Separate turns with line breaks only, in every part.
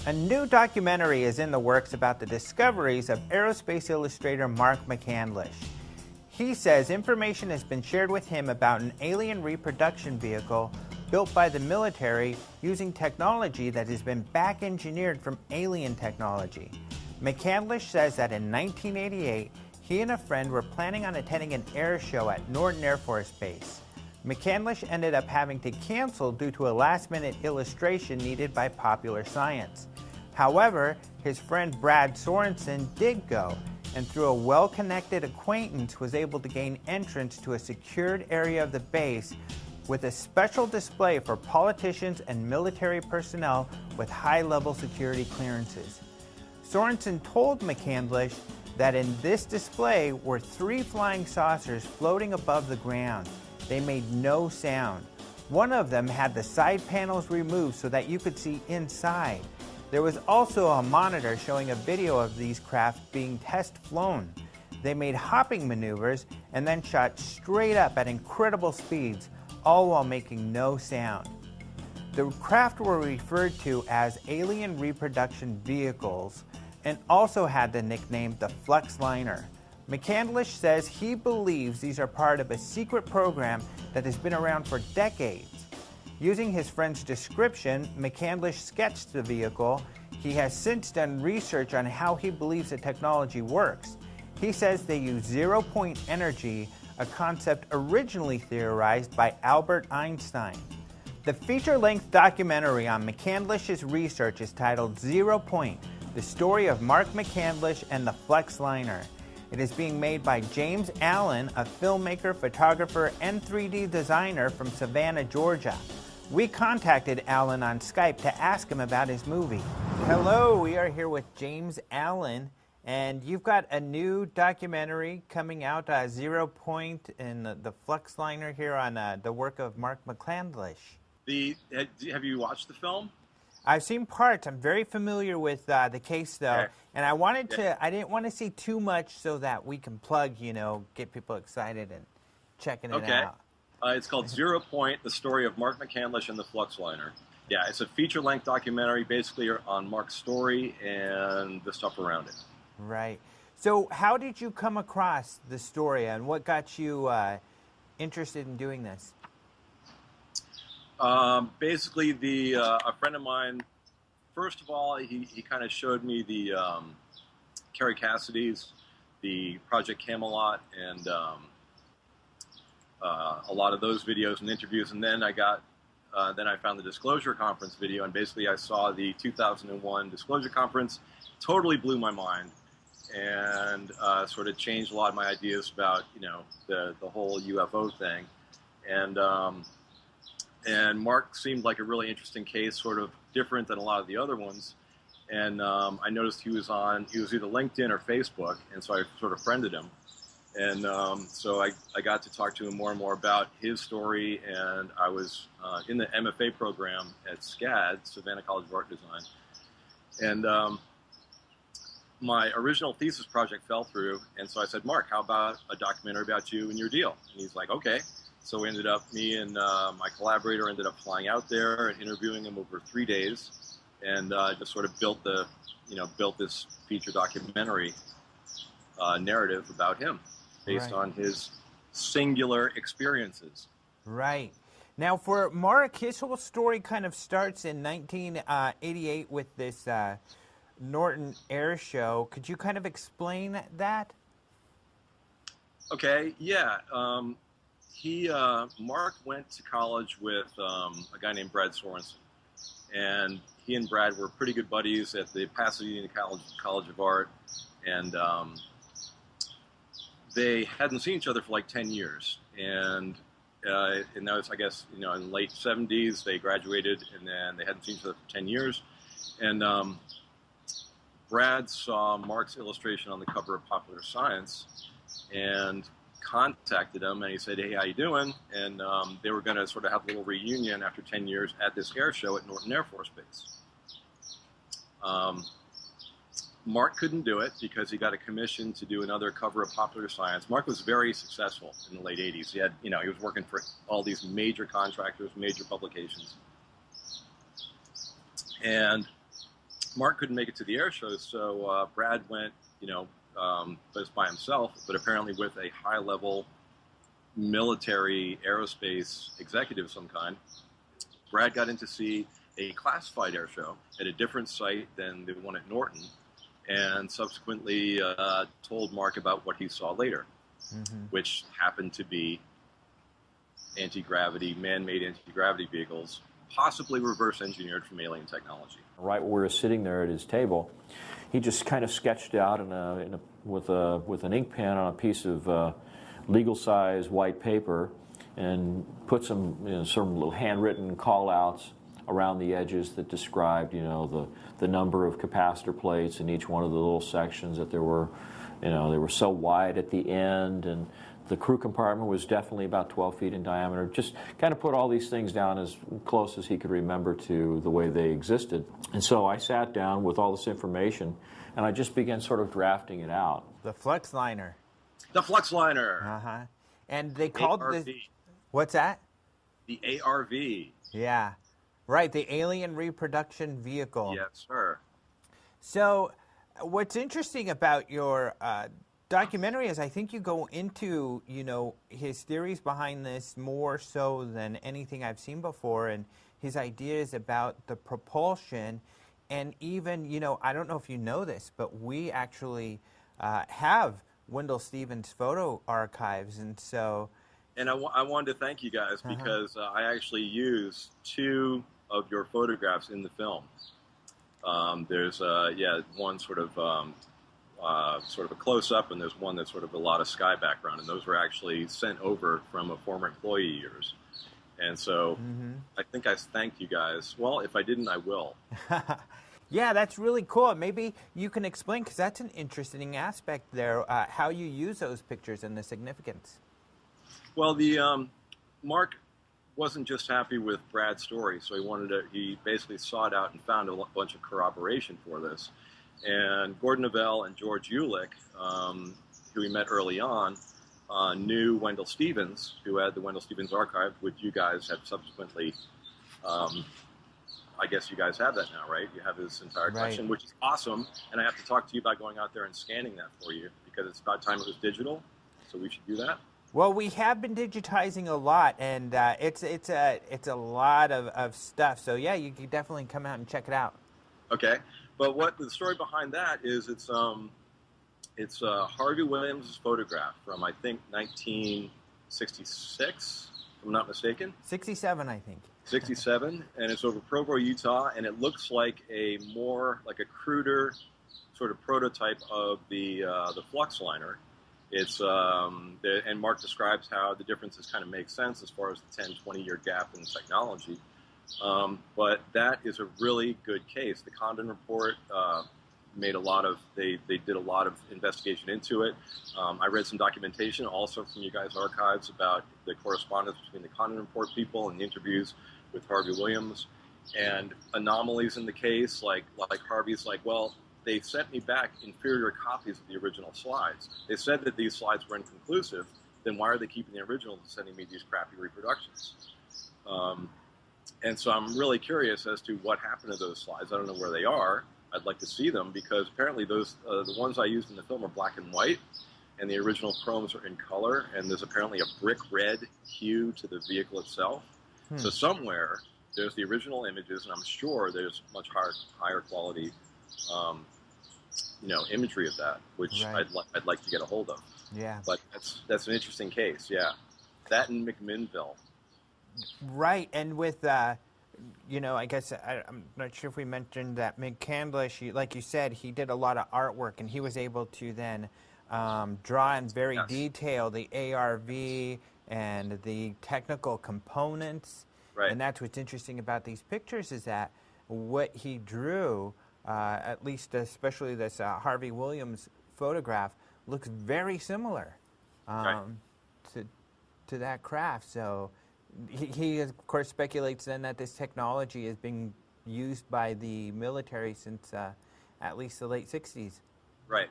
A new documentary is in the works about the discoveries of aerospace illustrator Mark McCandlish. He says information has been shared with him about an alien reproduction vehicle built by the military using technology that has been back-engineered from alien technology. McCandlish says that in 1988, he and a friend were planning on attending an air show at Norton Air Force Base. McCandlish ended up having to cancel due to a last-minute illustration needed by Popular Science. However, his friend Brad Sorensen did go, and through a well-connected acquaintance was able to gain entrance to a secured area of the base with a special display for politicians and military personnel with high-level security clearances. Sorensen told McCandlish that in this display were 3 flying saucers floating above the ground. They made no sound. One of them had the side panels removed so that you could see inside. There was also a monitor showing a video of these craft being test flown. They made hopping maneuvers and then shot straight up at incredible speeds, all while making no sound. The craft were referred to as alien reproduction vehicles and also had the nickname the Flux Liner. McCandlish says he believes these are part of a secret program that has been around for decades. Using his friend's description, McCandlish sketched the vehicle. He has since done research on how he believes the technology works. He says they use zero-point energy, a concept originally theorized by Albert Einstein. The feature-length documentary on McCandlish's research is titled Zero Point, The Story of Mark McCandlish and the Flux Liner. It is being made by James Allen, a filmmaker, photographer, and 3D designer from Savannah, Georgia. We contacted Allen on Skype to ask him about his movie. Hello, we are here with James Allen, and you've got a new documentary coming out, Zero Point, and the Flux Liner here on the work of Mark McCandlish.
Have you watched the film?
I've seen parts. I'm very familiar with the case, though,
okay.
And I didn't want to see too much so that we can plug, get people excited and checking it out.
It's called Zero Point, The Story of Mark McCandlish and the Flux Liner. Yeah, it's a feature-length documentary basically on Mark's story and the stuff around it.
Right. So how did you come across the story and what got you interested in doing this?
Basically, a friend of mine, first of all, he kind of showed me the Kerry Cassidy's, the Project Camelot, and a lot of those videos and interviews, and then I found the Disclosure Conference video, and basically I saw the 2001 Disclosure Conference. Totally blew my mind, and sort of changed a lot of my ideas about the whole UFO thing, and Mark seemed like a really interesting case, sort of different than a lot of the other ones, and I noticed he was either LinkedIn or Facebook, and so I sort of friended him. And so I got to talk to him more and more about his story, and I was in the MFA program at SCAD, Savannah College of Art Design. And my original thesis project fell through, and so I said, Mark, how about a documentary about you and your deal? And he's like, okay. So me and my collaborator ended up flying out there and interviewing him over 3 days, and just sort of built this feature documentary narrative about him, based on his singular experiences.
Right. Now, for Mark, his whole story kind of starts in 1988 with this Norton Air Show. Could you kind of explain that?
Okay, yeah. Mark went to college with a guy named Brad Sorensen, and he and Brad were pretty good buddies at the Pasadena College of Art, and they hadn't seen each other for like 10 years, and that was, I guess, in the late 70s, they graduated, and then they hadn't seen each other for 10 years, and Brad saw Mark's illustration on the cover of Popular Science, and contacted him, and he said, hey, how you doing? And they were going to sort of have a little reunion after 10 years at this air show at Norton Air Force Base. Mark couldn't do it because he got a commission to do another cover of Popular Science. Mark was very successful in the late 80s. He had, he was working for all these major contractors, major publications. And Mark couldn't make it to the air show, so Brad went, just by himself, but apparently with a high-level military aerospace executive of some kind. Brad got in to see a classified air show at a different site than the one at Norton, and subsequently told Mark about what he saw later, which happened to be anti-gravity, man-made anti-gravity vehicles, possibly reverse engineered from alien technology.
Right where we were sitting there at his table, he just kind of sketched out with an ink pen on a piece of legal-size white paper, and put some little handwritten call-outs around the edges that described, the number of capacitor plates in each one of the little sections, that there were, they were so wide at the end, and the crew compartment was definitely about 12 feet in diameter. Just kind of put all these things down as close as he could remember to the way they existed. And so I sat down with all this information, and I just began sort of drafting it out.
The flux liner.
The flux liner.
Uh-huh. And they called
ARV.
this... What's that?
The ARV.
Yeah. Right, the alien reproduction vehicle.
Yes, sir.
So what's interesting about your documentary is I think you go into, his theories behind this more so than anything I've seen before, and his ideas about the propulsion. And even, I don't know if you know this, but we actually have Wendell Stevens' photo archives, and so...
And I wanted to thank you guys because I actually used 2 of your photographs in the film. There's one sort of a close-up, and there's one that's sort of a lot of sky background, and those were actually sent over from a former employee of yours. And so I think I thanked you guys. Well, if I didn't, I will.
Yeah, that's really cool. Maybe you can explain, because that's an interesting aspect there, how you use those pictures and the significance.
Well, Mark wasn't just happy with Brad's story, so he basically sought out and found a bunch of corroboration for this. And Gordon Neville and George Ulick, who we met early on, knew Wendell Stevens, who had the Wendell Stevens archive, which you guys have subsequently, I guess you guys have that now, right? You have his entire collection, which is awesome. And I have to talk to you about going out there and scanning that for you, because it's about time it was digital, so we should do that.
Well, we have been digitizing a lot, and it's a lot of stuff. So yeah, you can definitely come out and check it out. Okay,
but what the story behind that is, it's Harvey Williams' photograph from, I think, 1966, if I'm not mistaken.
67, I think.
67, and it's over Provo, Utah, and it looks like a cruder sort of prototype of the flux liner. It's and Mark describes how the differences kind of make sense as far as the 10, 20-year gap in technology. But that is a really good case. The Condon report made they did a lot of investigation into it. I read some documentation also from you guys' archives about the correspondence between the Condon report people and the interviews with Harvey Williams, and anomalies in the case, like Harvey's like, well, they sent me back inferior copies of the original slides. They said that these slides were inconclusive. Then why are they keeping the originals and sending me these crappy reproductions? And so I'm really curious as to what happened to those slides. I don't know where they are. I'd like to see them, because apparently those the ones I used in the film are black and white, and the original chromes are in color, and there's apparently a brick red hue to the vehicle itself. So somewhere there's the original images, and I'm sure there's much higher quality imagery of that, which I'd like to get a hold of.
Yeah.
But that's an interesting case, yeah. That and McMinnville.
Right, and with, I guess I'm not sure if we mentioned that McCandlish, like you said, he did a lot of artwork, and he was able to then draw in very detail the ARV and the technical components. Right. And that's what's interesting about these pictures, is that what he drew, at least especially this Harvey Williams photograph, looks very similar to that craft. So he of course speculates then that this technology is being used by the military since at least the late 60s.
Right.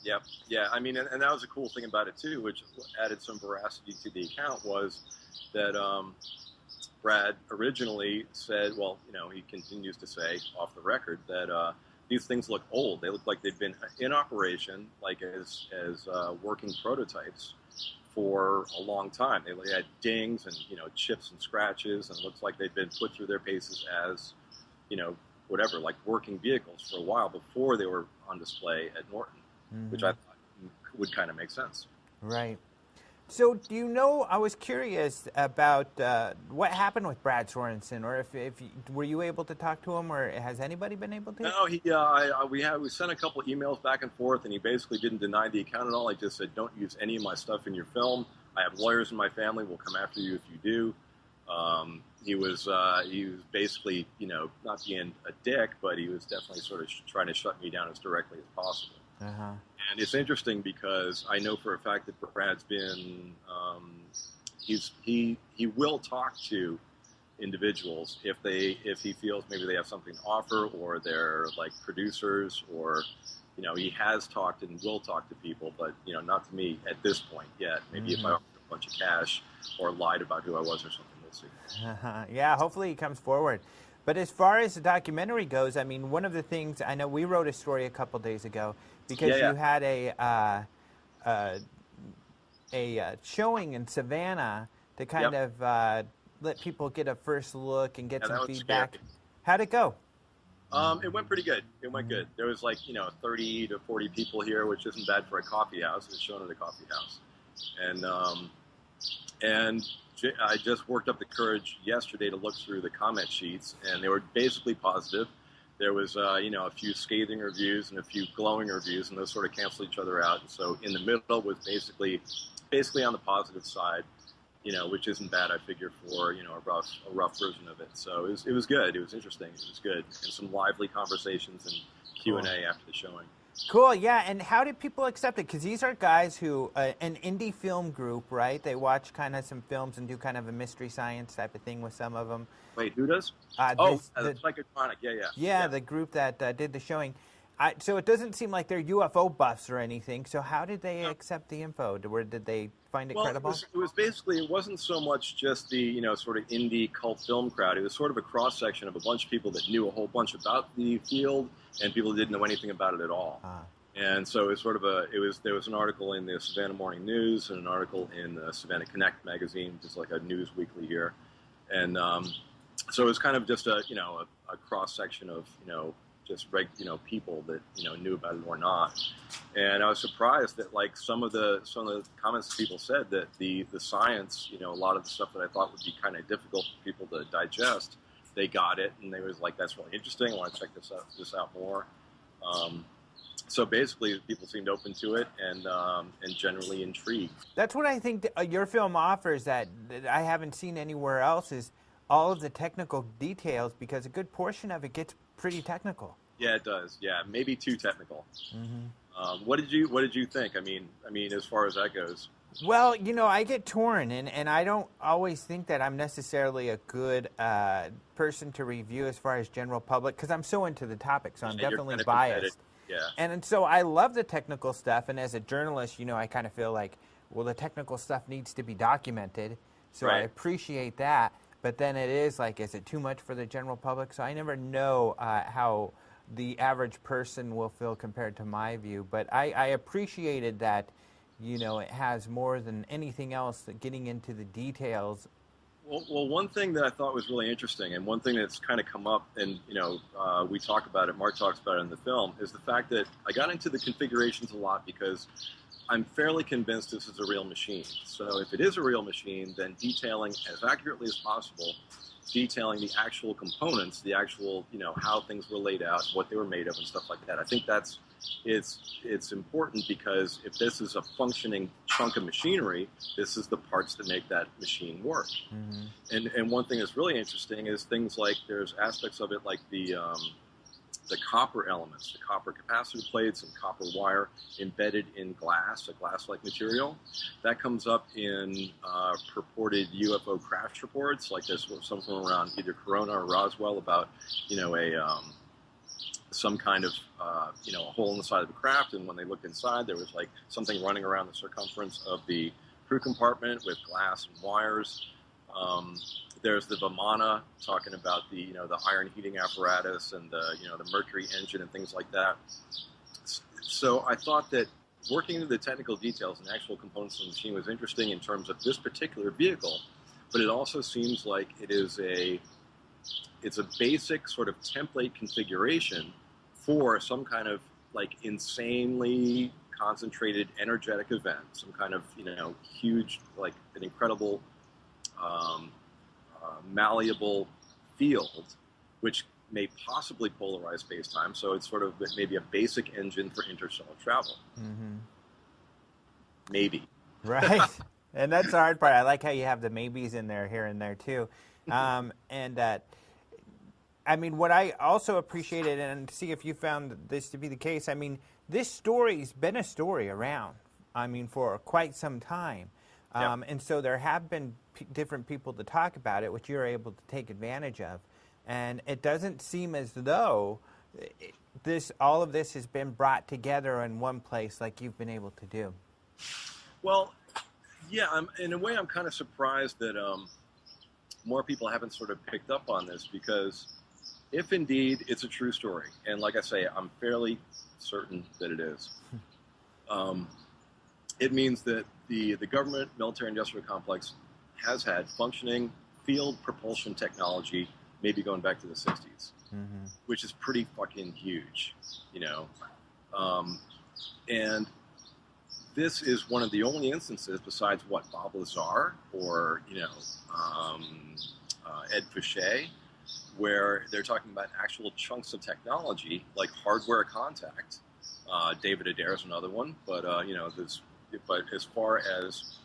Yep. Yeah. I mean, and that was a cool thing about it too, which added some veracity to the account, was that Brad originally said, well, you know, he continues to say off the record that these things look old. They look like they've been in operation, like as working prototypes for a long time. They had dings and, you know, chips and scratches, and it looks like they've been put through their paces as, you know, whatever, like working vehicles for a while before they were on display at Norton, which I thought would kind of make sense.
Right. So, do you know? I was curious about what happened with Brad Sorensen, or if were you able to talk to him, or has anybody been able to?
No, we sent a couple emails back and forth, and he basically didn't deny the account at all. He just said, "Don't use any of my stuff in your film. I have lawyers in my family. We'll come after you if you do." He was basically, you know, not being a dick, but he was definitely sort of trying to shut me down as directly as possible.
Uh-huh.
And it's interesting because I know for a fact that Brad's been, he will talk to individuals if he feels maybe they have something to offer, or they're like producers, or, you know, he has talked and will talk to people, but, you know, not to me at this point yet. Maybe if I offered a bunch of cash or lied about who I was or something, we'll see.
Uh-huh. Yeah, hopefully he comes forward. But as far as the documentary goes, I mean, one of the things, I know we wrote a story a couple days ago because you had a showing in Savannah to kind of let people get a first look and get some feedback.
Scary.
How'd it go?
It went pretty good. It went good. There was like, you know, 30 to 40 people here, which isn't bad for a coffee house. It was shown at a coffee house. And I just worked up the courage yesterday to look through the comment sheets, and they were basically positive. There was, you know, a few scathing reviews and a few glowing reviews, and those sort of canceled each other out. And so in the middle was basically on the positive side, you know, which isn't bad, I figure, for, you know, a rough version of it. So it was good. It was interesting. It was good. And some lively conversations and Q&A after the showing.
Cool, yeah. And how did people accept it? Because these are guys who, an indie film group, right? They watch kind of some films and do kind of a mystery science type of thing with some of them.
Wait, who does? The Psychotronic,
yeah, the group that did the showing. So it doesn't seem like they're UFO buffs or anything. So how did they accept the info? Did they find it credible?
It was basically, it wasn't so much just the, you know, sort of indie cult film crowd. It was sort of a cross section of a bunch of people that knew a whole bunch about the field and people that didn't know anything about it at all. And so it was sort of there was an article in the Savannah Morning News and an article in the Savannah Connect magazine, which is like a news weekly here. And so it was kind of just a cross section of, you know, just people that, you know, knew about it or not. And I was surprised that, like, some of the comments that people said that the science, you know, a lot of the stuff that I thought would be kind of difficult for people to digest, they got it, and they was like, that's really interesting, I want to check this out more. So basically, people seemed open to it and generally intrigued.
That's what I think your film offers that I haven't seen anywhere else, is all of the technical details, because a good portion of it gets pretty technical.
Yeah, it does. Yeah, maybe too technical. What did you think? I mean, as far as that goes.
Well, you know, I get torn, and I don't always think that I'm necessarily a good person to review as far as general public, because I'm so into the topic, so I'm definitely biased.
Yeah.
And so I love the technical stuff, and as a journalist, you know, I kind of feel like, well, the technical stuff needs to be documented, so I appreciate that. But then it is like, is it too much for the general public? So I never know how the average person will feel compared to my view. But I appreciated that, you know, it has more than anything else, that getting into the details.
Well, one thing that I thought was really interesting, and one thing that's kind of come up, and, you know, we talk about it, Mark talks about it in the film, is the fact that I got into the configurations a lot because I'm fairly convinced this is a real machine. So if it is a real machine, then detailing as accurately as possible, detailing the actual components, the actual, you know, how things were laid out, what they were made of, and stuff like that. I think it's important, because if this is a functioning chunk of machinery, this is the parts that make that machine work. And one thing that's really interesting is things like, there's aspects of it like the copper elements, the copper capacitor plates and copper wire embedded in glass, a glass-like material. That comes up in purported UFO crash reports, like there's something around either Corona or Roswell about, you know, some kind of, you know, a hole in the side of the craft, and when they looked inside, there was like something running around the circumference of the crew compartment with glass and wires. There's the Vimana talking about the the iron heating apparatus and the mercury engine and things like that. So I thought that working into the technical details and actual components of the machine was interesting in terms of this particular vehicle, but it also seems like it's a basic sort of template configuration for some kind of like insanely concentrated energetic event, some kind of huge, like an incredible malleable field, which may possibly polarize space-time. So it's sort of maybe a basic engine for interstellar travel.
Mm-hmm.
Maybe.
Right. And that's the hard part. I like how you have the maybes in there, here and there, too. And I mean, what I also appreciated, and see if you found this to be the case, I mean, this story's been a story around, I mean, for quite some time. And so there have been different people to talk about it, which you're able to take advantage of. And it doesn't seem as though all of this has been brought together in one place like you've been able to do.
Well, yeah, in a way I'm kind of surprised that more people haven't sort of picked up on this, because if indeed it's a true story, and like I say, I'm fairly certain that it is, it means that the government military-industrial complex has had functioning field propulsion technology, maybe going back to the 60s, which is pretty fucking huge, and this is one of the only instances, besides Bob Lazar or Ed Fouché, where they're talking about actual chunks of technology like hardware contact. David Adair's another one, but but as far as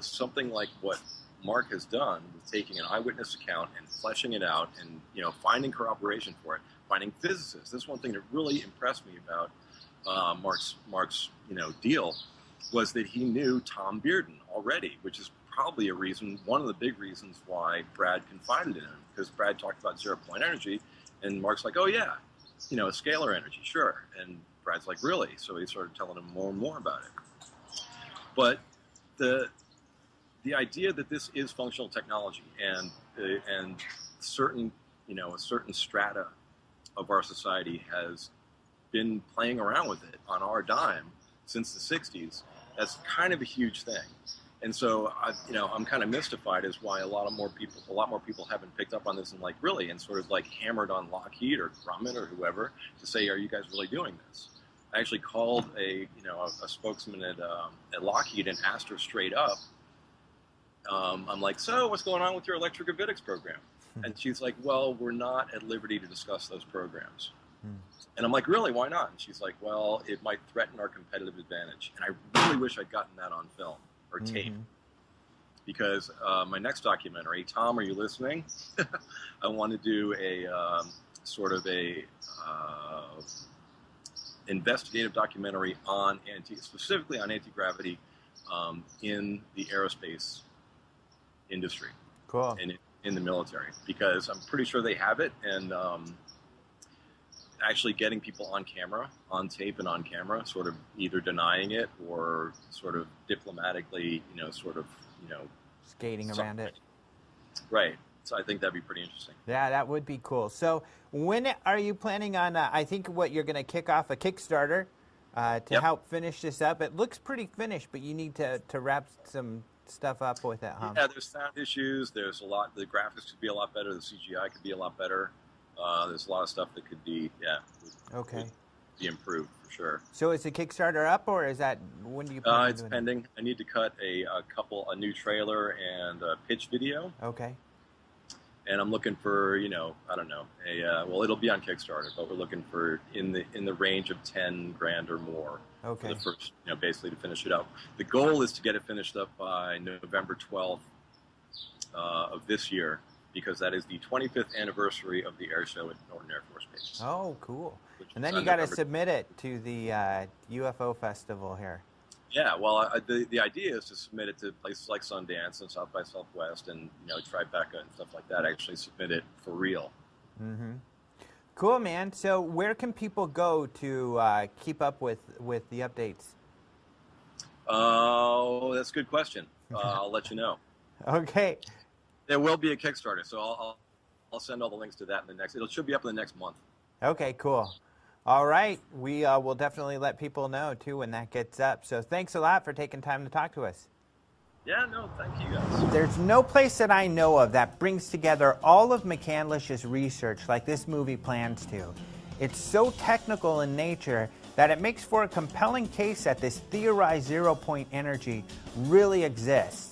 something like what Mark has done with taking an eyewitness account and fleshing it out, and finding corroboration for it, finding physicists. This is one thing that really impressed me about Mark's deal, was that he knew Tom Bearden already, which is probably one of the big reasons why Brad confided in him, because Brad talked about zero-point energy, and Mark's like, oh yeah, scalar energy, sure. And Brad's like, really? So he started telling him more and more about it. But the idea that this is functional technology, and certain a certain strata of our society has been playing around with it on our dime since the 60s, that's kind of a huge thing. And so I'm kind of mystified as why a lot more people haven't picked up on this and and sort of hammered on Lockheed or Grumman or whoever to say, are you guys really doing this? I actually called a spokesman at Lockheed and asked her straight up. I'm like, so what's going on with your electrogravitics program? And she's like, well, we're not at liberty to discuss those programs. And I'm like, really? Why not? And she's like, well, it might threaten our competitive advantage. And I really wish I'd gotten that on film or tape. Because my next documentary, Tom, are you listening? I want to do a sort of a investigative documentary on specifically on anti-gravity in the aerospace industry.
Cool.
And in the military, because I'm pretty sure they have it, and actually getting people on camera, on tape and on camera, sort of either denying it or sort of diplomatically,
skating around it.
Right. So I think that'd be pretty interesting.
Yeah, that would be cool. So when are you planning on, I think you're going to kick off a Kickstarter to help finish this up. It looks pretty finished, but you need to wrap some stuff up with it, huh?
Yeah, there's sound issues. There's a lot. The graphics could be a lot better. The CGI could be a lot better. There's a lot of stuff that could be, would be improved for sure.
So is the Kickstarter up, or is that, when do you plan
it's pending. I need to cut a new trailer and a pitch video.
Okay.
And I'm looking for, I don't know, well, it'll be on Kickstarter, but we're looking for in the range of $10,000 or more.
Okay.
For the first, basically to finish it up. The goal is to get it finished up by November 12th of this year, because that is the 25th anniversary of the air show at Norton Air Force Base.
Oh, cool. And then you got to submit it to the UFO festival here.
Yeah, well, the idea is to submit it to places like Sundance and South by Southwest and Tribeca and stuff like that. Actually submit it for real. Mm-hmm.
Cool, man. So where can people go to keep up with the updates?
Oh, that's a good question. I'll let you know.
Okay.
There will be a Kickstarter, so I'll send all the links to that in the next. It should be up in the next month.
Okay, cool. All right, we will definitely let people know too when that gets up. So thanks a lot for taking time to talk to us.
Yeah, no, thank you guys.
There's no place that I know of that brings together all of McCandlish's research like this movie plans to. It's so technical in nature that it makes for a compelling case that this theorized zero-point energy really exists.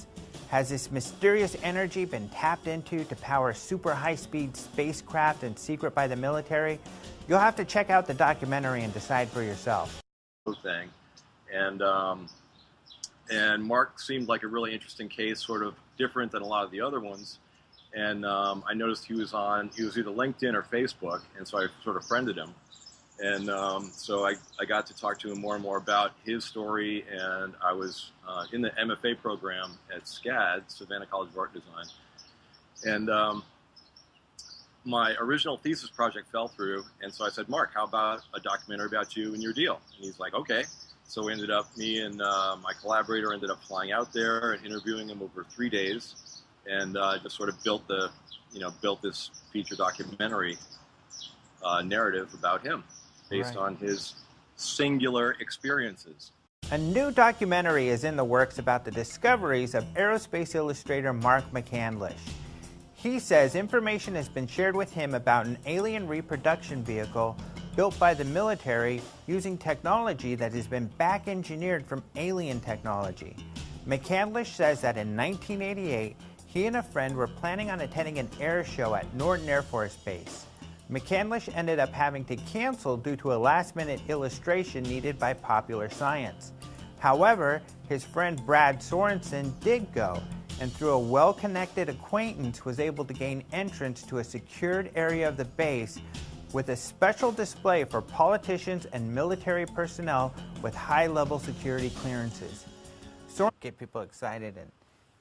Has this mysterious energy been tapped into to power super high-speed spacecraft in secret by the military? You'll have to check out the documentary and decide for yourself.
Thing. And Mark seemed like a really interesting case, sort of different than a lot of the other ones. And I noticed he was either LinkedIn or Facebook, and so I sort of friended him. And so I got to talk to him more and more about his story, and I was in the MFA program at SCAD, Savannah College of Art and Design. And my original thesis project fell through, and so I said, Mark, how about a documentary about you and your deal? And he's like, okay. So we ended up, me and my collaborator ended up flying out there and interviewing him over 3 days, and just sort of built this feature documentary narrative about him based on his singular experiences.
A new documentary is in the works about the discoveries of aerospace illustrator Mark McCandlish. He says information has been shared with him about an alien reproduction vehicle built by the military using technology that has been back-engineered from alien technology. McCandlish says that in 1988, he and a friend were planning on attending an air show at Norton Air Force Base. McCandlish ended up having to cancel due to a last-minute illustration needed by Popular Science. However, his friend Brad Sorensen did go, and through a well-connected acquaintance was able to gain entrance to a secured area of the base with a special display for politicians and military personnel with high-level security clearances. So get people excited and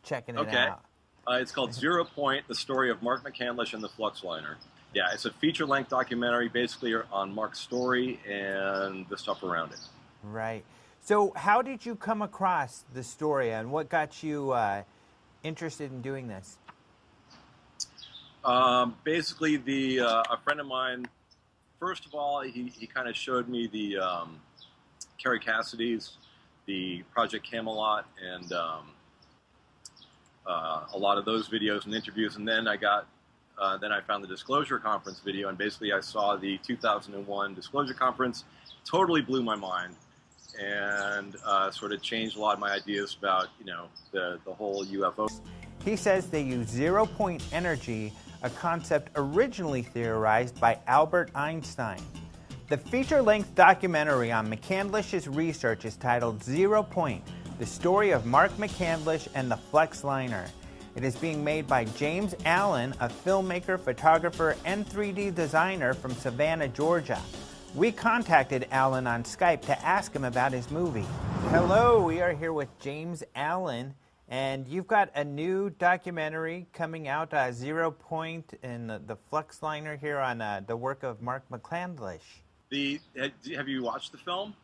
checking it out.
It's called 0 Point, the story of Mark McCandlish and the Flux Liner. Yeah, it's a feature-length documentary basically on Mark's story and the stuff around it.
Right. So how did you come across the story, and what got you interested in doing this?
Basically, a friend of mine, first of all, he kind of showed me the Kerry Cassidy's, the Project Camelot, and a lot of those videos and interviews, and then I found the Disclosure Conference video, and basically I saw the 2001 Disclosure Conference. Totally blew my mind, and sort of changed a lot of my ideas about, the whole UFO.
He says they use zero-point energy, a concept originally theorized by Albert Einstein. The feature-length documentary on McCandlish's research is titled 0 Point, the story of Mark McCandlish and the Flux Liner. It is being made by James Allen, a filmmaker, photographer, and 3D designer from Savannah, Georgia. We contacted Allen on Skype to ask him about his movie. Hello, we are here with James Allen, and you've got a new documentary coming out, 0 Point and the Flux Liner here on the work of Mark McCandlish.
Have you watched the film?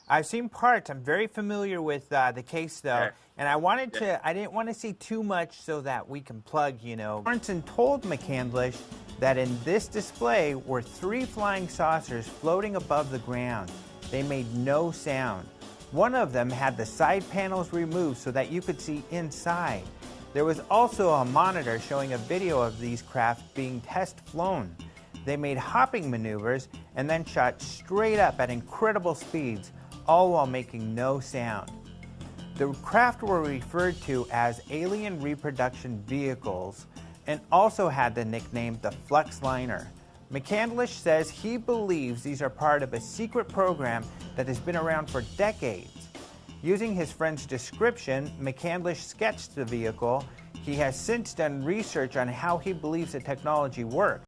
I've seen parts. I'm very familiar with the case, though,
Okay.
and I didn't want to see too much so that we can plug, Sorensen told McCandlish that in this display were 3 flying saucers floating above the ground. They made no sound. One of them had the side panels removed so that you could see inside. There was also a monitor showing a video of these craft being test flown. They made hopping maneuvers and then shot straight up at incredible speeds, all while making no sound. The craft were referred to as alien reproduction vehicles and also had the nickname the Flux Liner. McCandlish says he believes these are part of a secret program that has been around for decades. Using his friend's description, McCandlish sketched the vehicle. He has since done research on how he believes the technology works.